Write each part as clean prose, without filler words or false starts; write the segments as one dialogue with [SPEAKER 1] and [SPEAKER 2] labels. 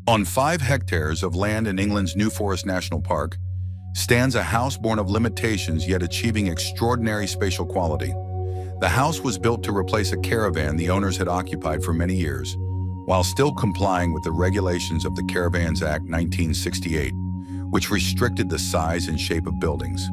[SPEAKER 1] On 5 hectares of land in England's New Forest National Park stands a house born of limitations yet achieving extraordinary spatial quality. The house was built to replace a caravan the owners had occupied for many years, while still complying with the regulations of the Caravans Act 1968, which restricted the size and shape of buildings.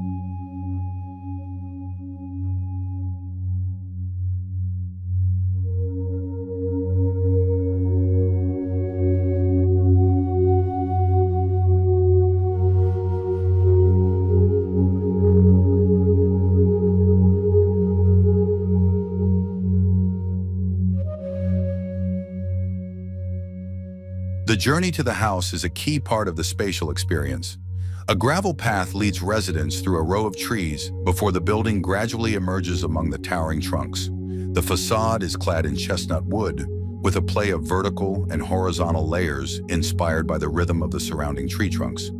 [SPEAKER 1] The journey to the house is a key part of the spatial experience. A gravel path leads residents through a row of trees before the building gradually emerges among the towering trunks. The facade is clad in chestnut wood, with a play of vertical and horizontal layers inspired by the rhythm of the surrounding tree trunks.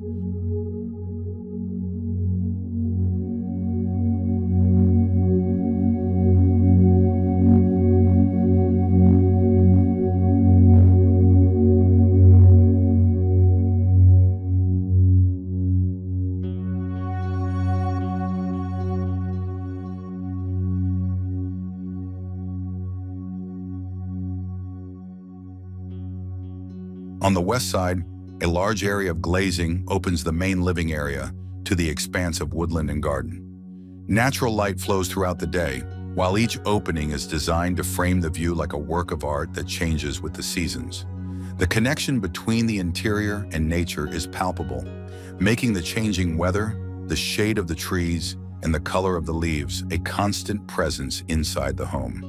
[SPEAKER 1] On the west side, a large area of glazing opens the main living area to the expanse of woodland and garden. Natural light flows throughout the day, while each opening is designed to frame the view like a work of art that changes with the seasons. The connection between the interior and nature is palpable, making the changing weather, the shade of the trees, and the color of the leaves a constant presence inside the home.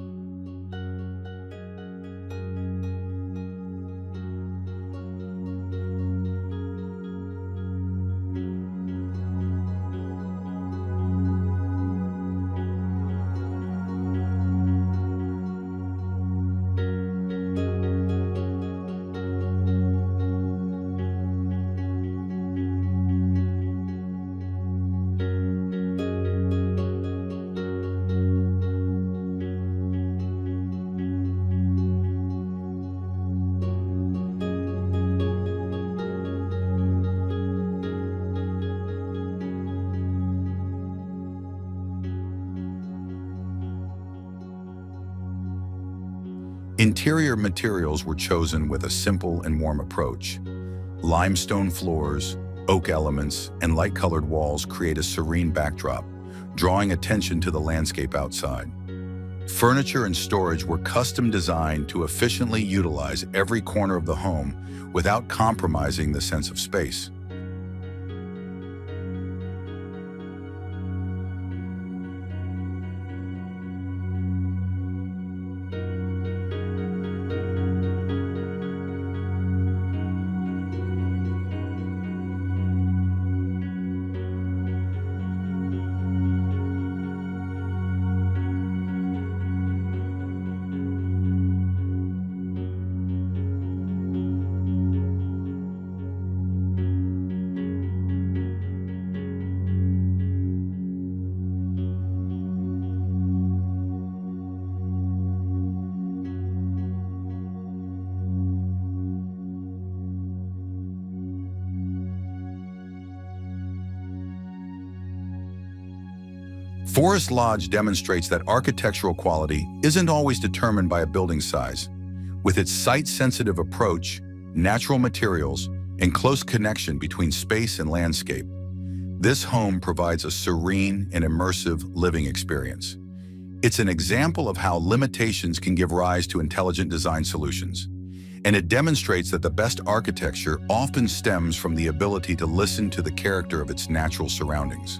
[SPEAKER 1] Interior materials were chosen with a simple and warm approach. Limestone floors, oak elements, and light-colored walls create a serene backdrop, drawing attention to the landscape outside. Furniture and storage were custom designed to efficiently utilize every corner of the home without compromising the sense of space. Forest Lodge demonstrates that architectural quality isn't always determined by a building's size. With its site-sensitive approach, natural materials, and close connection between space and landscape, this home provides a serene and immersive living experience. It's an example of how limitations can give rise to intelligent design solutions, and it demonstrates that the best architecture often stems from the ability to listen to the character of its natural surroundings.